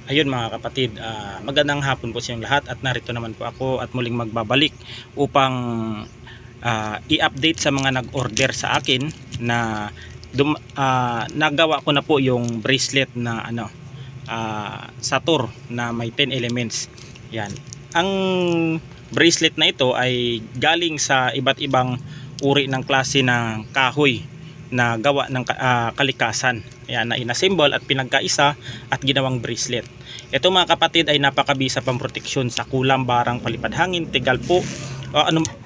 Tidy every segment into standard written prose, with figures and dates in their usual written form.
Ayun mga kapatid, magandang hapon po sa inyong lahat at narito naman po ako at muling magbabalik upang i-update sa mga nag-order sa akin na nagawa ko na po yung bracelet na Satur na may 10 elements. Yan. Ang bracelet na ito ay galing sa iba't ibang uri ng klase ng kahoy na gawa ng kalikasan. Ayan, na inassemble at pinagkaisa at ginawang bracelet. Ito mga kapatid ay napakabisa pang proteksyon sa kulam, barang, palipad hangin, tigalpo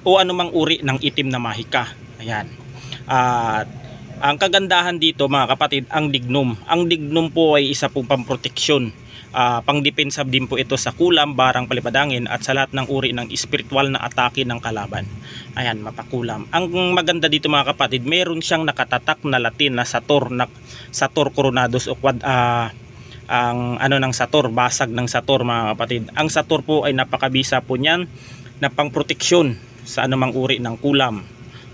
o anumang uri ng itim na mahika. Ayan. At ang kagandahan dito mga kapatid, ang dignum. Ang dignum po ay isa pong pamproteksyon. Pangdepensa din po ito sa kulam, barang, palipad-hangin at sa lahat ng uri ng espiritual na atake ng kalaban. Ayan, mapakulam. Ang maganda dito mga kapatid, meron siyang nakatatak na Latin na Satur coronados o ang ng Satur, basag ng Satur mga kapatid. Ang Satur po ay napakabisa po niyan na pangproteksyon sa anumang uri ng kulam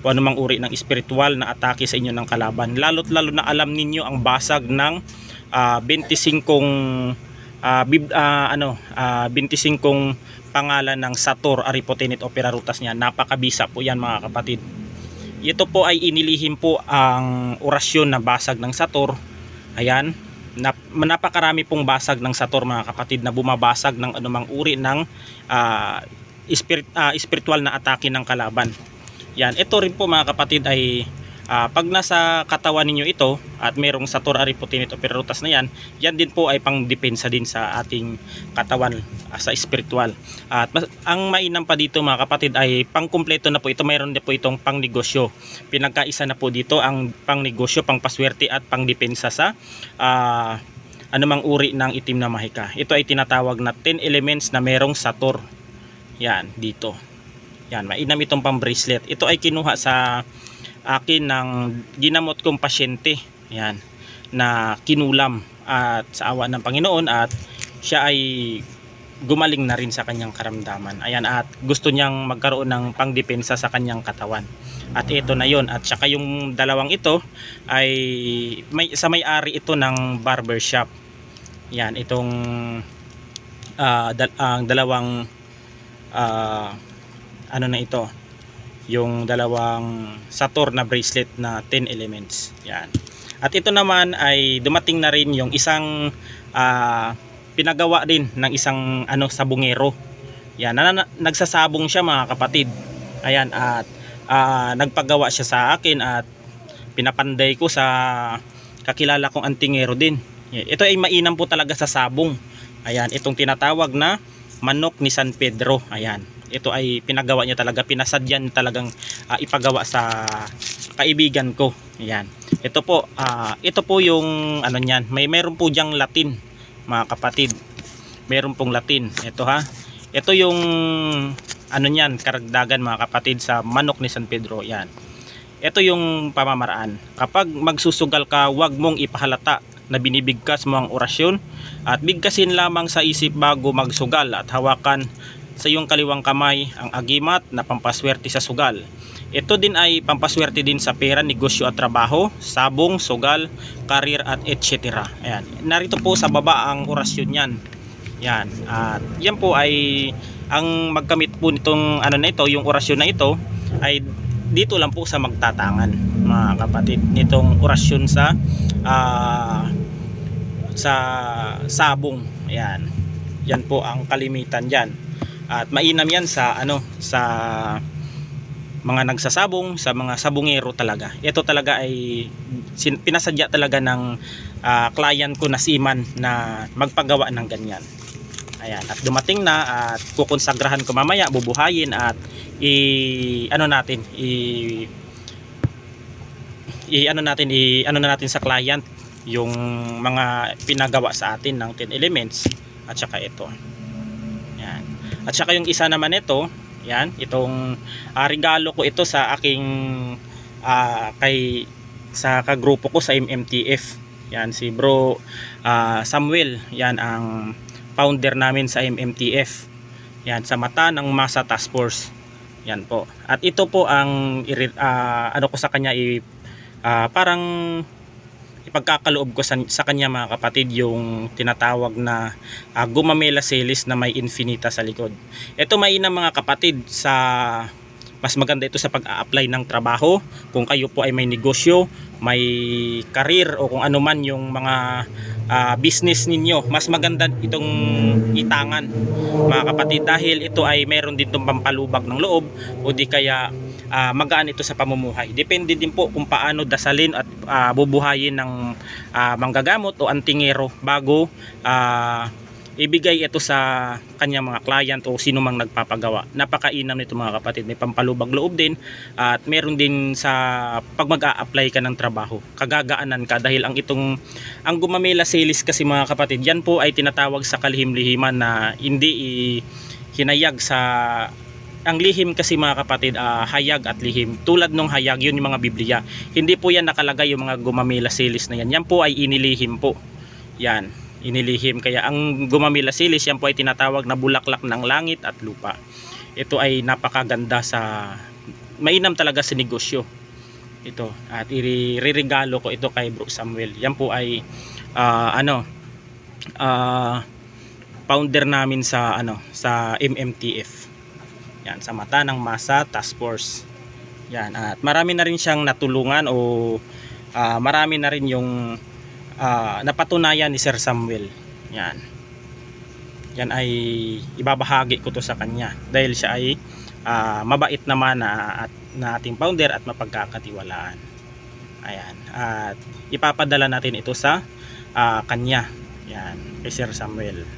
o anumang uri ng espiritual na atake sa inyo ng kalaban. Lalo't lalo na alam ninyo ang basag ng 25 pangalan ng Satur, Aripotenit o Perarutas niya. Napakabisa po yan mga kapatid. Ito po ay inilihim po ang orasyon na basag ng Satur. Ayan, napakarami pong basag ng Satur mga kapatid na bumabasag ng anumang uri ng espiritual na atake ng kalaban. Yan, ito rin po mga kapatid ay pag nasa katawan ninyo ito at merong Satur, Aripotenit o Perarutas na yan, yan din po ay pangdepensa din sa ating katawan sa espiritual. At ang mainam pa dito mga kapatid ay pangkumpleto na po ito. Mayroon din po itong pangnegosyo. Pinagkaisa na po dito ang pangnegosyo, pangpaswerte at pangdepensa sa anumang uri ng itim na mahika. Ito ay tinatawag na 10 elements na merong Satur. Yan, dito. Yan, mainam itong pang bracelet. Ito ay kinuha sa akin ng ginamot kong pasyente. Yan, na kinulam at sa awa ng Panginoon at siya ay gumaling na rin sa kanyang karamdaman. Ayan, at gusto niyang magkaroon ng pangdepensa sa kanyang katawan. At ito na yon. At saka yung dalawang ito ay may-ari ito ng barbershop. Yan, itong dalawang na ito, yung dalawang Satur na bracelet na 10 elements. Yan. At ito naman ay dumating na rin yung isang pinagawa din ng isang sabungero. Yan, nagsasabong siya mga kapatid. Ayan, at nagpagawa siya sa akin at pinapanday ko sa kakilala kong antingero din. Ito ay mainam po talaga sa sabong. Ayan, itong tinatawag na manok ni San Pedro. Ayan, ito ay pinagawa niya talaga, pinasadyan talagang ipagawa sa kaibigan ko. Ayan, ito po yung niyan. Meron po diyang Latin mga kapatid. Meron pong Latin. Ito ito yung niyan, karagdagan mga kapatid sa manok ni San Pedro. Yan, ito yung pamamaraan. Kapag magsusugal ka, huwag mong ipahalata na binibigkas mo ang orasyon at bigkasin lamang sa isip bago magsugal at hawakan sa iyong kaliwang kamay ang agimat na pampaswerte sa sugal. Ito din ay pampaswerte din sa pera, negosyo at trabaho, sabong, sugal, career at etc. Ayan, narito po sa baba ang orasyon niyan. Yan, at yan po ay ang magkamit po nitong na ito, yung orasyon na ito ay dito lang po sa magtatangan mga kapatid, nitong orasyon sa sabong. Ayan, yan po ang kalimitan diyan. At mainam yan sa sa mga nagsasabong, sa mga sabungero talaga. Ito talaga ay pinasadya talaga ng client ko na siman na magpagawa ng ganyan. Ayan, at dumating na at kukonsagrahan ko mamaya, bubuhayin at natin natin sa client yung mga pinagawa sa atin ng 10 elements at saka ito. Yan. At saka yung isa naman ito, yan, itong regalo ko ito sa aking sa kagrupo ko sa MMTF. Yan, si Bro Samuel, yan ang founder namin sa MMTF. Yan, sa mata ng Masa Task Force. Yan po. At ito po ang ko sa kanya parang ipagkakaloob ko sa kanya mga kapatid yung tinatawag na gumamela series na may infinita sa likod. Ito mainam mga kapatid, mas maganda ito sa pag-a-apply ng trabaho. Kung kayo po ay may negosyo, may career o kung ano man yung mga business ninyo, mas maganda itong itangan mga kapatid, dahil ito ay meron din itong pampalubag ng loob o di kaya magaan ito sa pamumuhay. Depende din po kung paano dasalin at bubuhayin ng manggagamot o antingero bago ibigay ito sa kanyang mga client o sino mang nagpapagawa. Napakainam nito mga kapatid, may pampalubag loob din at meron din sa pag mag-a-apply ka ng trabaho, kagagaanan ka dahil ang gumamela series kasi mga kapatid, yan po ay tinatawag sa kalihim-lihiman na hindi hinayag sa ang lihim kasi mga kapatid, hayag at lihim. Tulad nung hayag, yun yung mga Biblia. Hindi po yan nakalagay yung mga gumamela series na yan. Yan po ay inilihim po. Yan, inilihim. Kaya ang gumamela series, yan po ay tinatawag na bulaklak ng langit at lupa. Ito ay napakaganda mainam talaga sa negosyo. Ito. At iririgalo ko ito kay Bro Samuel. Yan po ay founder namin sa MMTF. Yan, sa Mata ng Masa Task Force. Yan, at marami na rin siyang natulungan o marami na rin yung napatunayan ni Sir Samuel. Yan. Yan ay ibabahagi ko to sa kanya dahil siya ay mabait naman na ating founder at mapagkakatiwalaan. Ayan. At ipapadala natin ito sa kanya. Yan, kay Sir Samuel.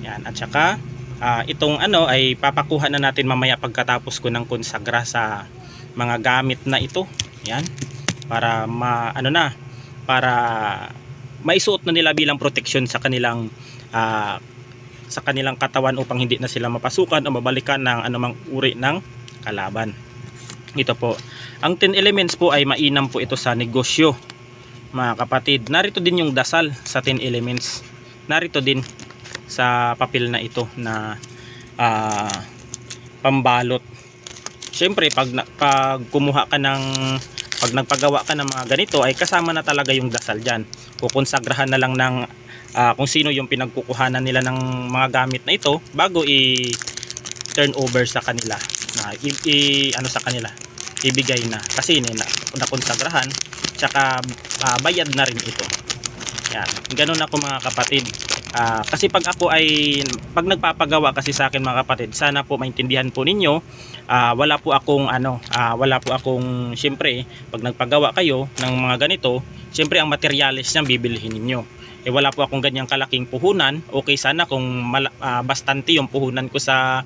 Yan, at saka itong ay papakuha na natin mamaya pagkatapos ko ng konsagra sa mga gamit na ito. Yan, para para maisuot na nila bilang proteksyon sa kanilang katawan upang hindi na sila mapasukan o mabalikan ng anumang uri ng kalaban. Ito po, ang 10 elements po ay mainam po ito sa negosyo mga kapatid. Narito din yung dasal sa 10 elements. Narito din sa papel na ito na pambalot. Siyempre pag kumuha ka pag nagpagawa ka ng mga ganito ay kasama na talaga yung dasal dyan. Kukonsagrahan na lang ng kung sino yung pinagkukuhanan nila ng mga gamit na ito bago i-turn over sa kanila, na sa kanila ibigay na, kasi nakonsagrahan tsaka bayad na rin ito. Yan, ganun ako mga kapatid. Kasi pag nagpapagawa kasi sa akin mga kapatid, sana po maintindihan po ninyo, wala po akong siyempre pag nagpagawa kayo ng mga ganito, siyempre ang materyales niyan bibilhin ninyo. Wala po akong ganyang kalaking puhunan. Okay sana kung bastante yung puhunan ko sa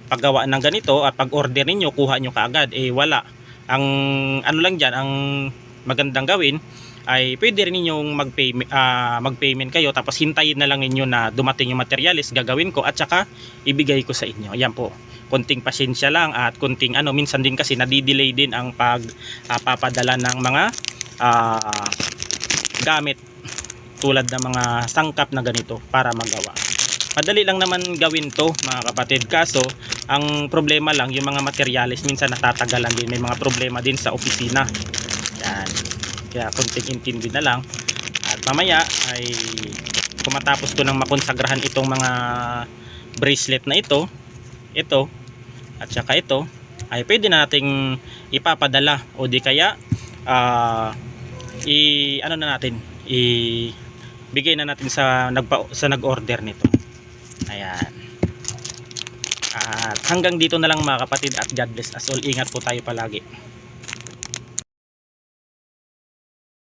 paggawa ng ganito at pag order ninyo kuha nyo kaagad. Wala. Ang lang dyan, ang magandang gawin ay pwede rin ninyong mag-payment kayo, tapos hintayin na lang ninyo na dumating yung materials, gagawin ko at saka ibigay ko sa inyo. Ayan po, konting pasensya lang at konting minsan din kasi nadidelay din ang papadala ng mga gamit tulad ng mga sangkap na ganito para magawa. Madali lang naman gawin to mga kapatid, kaso ang problema lang yung mga materials minsan natatagalan din, may mga problema din sa opisina. Yan, kaya konting intindi na lang. At mamaya ay kumatapos ko nang makonsagrahan itong mga bracelet na ito at saka ito, ay pwede na nating ipapadala o di kaya ibigay na natin sa nag-order nito. Ayan. At hanggang dito na lang mga kapatid, at God bless us all. Ingat po tayo palagi.